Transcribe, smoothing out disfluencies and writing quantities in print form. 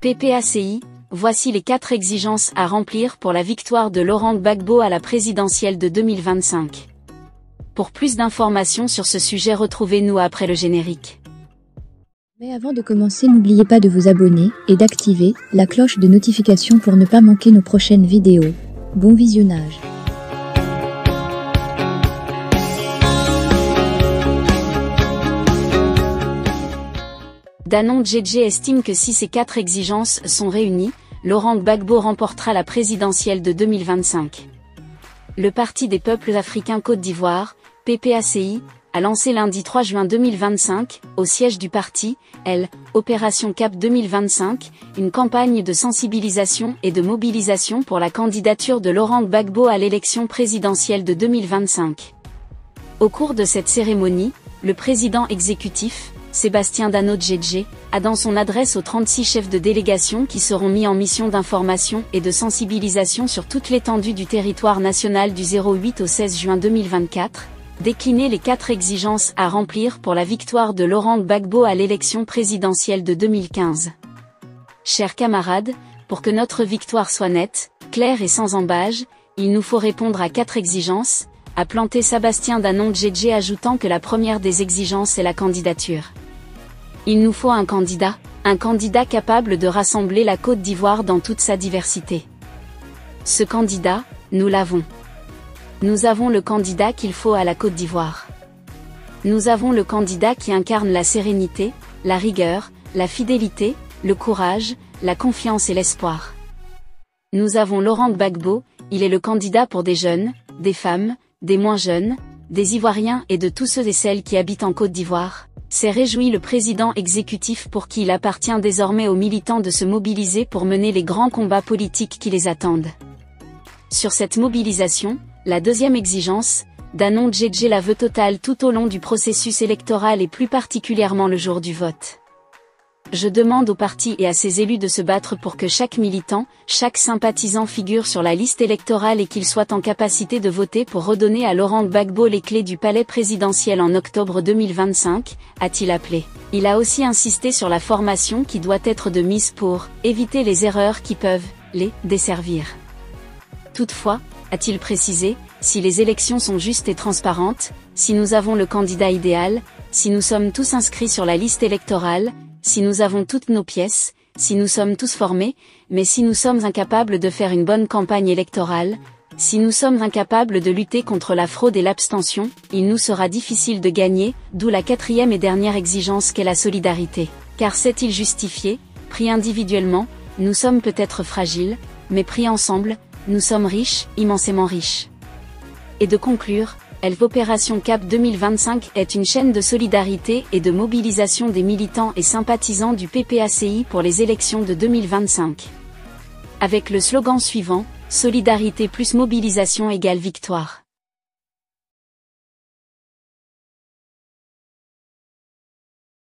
PPACI, voici les 4 exigences à remplir pour la victoire de Laurent Gbagbo à la présidentielle de 2025. Pour plus d'informations sur ce sujet, retrouvez-nous après le générique. Mais avant de commencer, n'oubliez pas de vous abonner et d'activer la cloche de notification pour ne pas manquer nos prochaines vidéos. Bon visionnage. Danon Djedje estime que si ces 4 exigences sont réunies, Laurent Gbagbo remportera la présidentielle de 2025. Le Parti des peuples africains Côte d'Ivoire, PPACI, a lancé lundi 3 juin 2025, au siège du parti, Opération Cap 2025, une campagne de sensibilisation et de mobilisation pour la candidature de Laurent Gbagbo à l'élection présidentielle de 2025. Au cours de cette cérémonie, le président exécutif, Sébastien Danon Djedje, a dans son adresse aux 36 chefs de délégation qui seront mis en mission d'information et de sensibilisation sur toute l'étendue du territoire national du 08 au 16 juin 2024, décliné les 4 exigences à remplir pour la victoire de Laurent Gbagbo à l'élection présidentielle de 2015. Chers camarades, pour que notre victoire soit nette, claire et sans embâge, il nous faut répondre à 4 exigences, a planté Sébastien Danon Djedje, ajoutant que la première des exigences est la candidature. Il nous faut un candidat capable de rassembler la Côte d'Ivoire dans toute sa diversité. Ce candidat, nous l'avons. Nous avons le candidat qu'il faut à la Côte d'Ivoire. Nous avons le candidat qui incarne la sérénité, la rigueur, la fidélité, le courage, la confiance et l'espoir. Nous avons Laurent Gbagbo, il est le candidat pour des jeunes, des femmes, des moins jeunes, des Ivoiriens et de tous ceux et celles qui habitent en Côte d'Ivoire. S'est réjoui le président exécutif, pour qui il appartient désormais aux militants de se mobiliser pour mener les grands combats politiques qui les attendent. Sur cette mobilisation, la deuxième exigence, Danon Djedje la veut totale tout au long du processus électoral et plus particulièrement le jour du vote. Je demande au parti et à ses élus de se battre pour que chaque militant, chaque sympathisant figure sur la liste électorale et qu'il soit en capacité de voter pour redonner à Laurent Gbagbo les clés du palais présidentiel en octobre 2025, a-t-il appelé. Il a aussi insisté sur la formation qui doit être de mise pour éviter les erreurs qui peuvent les desservir. Toutefois, a-t-il précisé, si les élections sont justes et transparentes, si nous avons le candidat idéal, si nous sommes tous inscrits sur la liste électorale, si nous avons toutes nos pièces, si nous sommes tous formés, mais si nous sommes incapables de faire une bonne campagne électorale, si nous sommes incapables de lutter contre la fraude et l'abstention, il nous sera difficile de gagner, d'où la 4e et dernière exigence qu'est la solidarité. Car c'est-il justifié, pris individuellement, nous sommes peut-être fragiles, mais pris ensemble, nous sommes riches, immensément riches. Et de conclure, Opération Cap 2025 est une chaîne de solidarité et de mobilisation des militants et sympathisants du PPACI pour les élections de 2025. Avec le slogan suivant, Solidarité plus mobilisation égale victoire.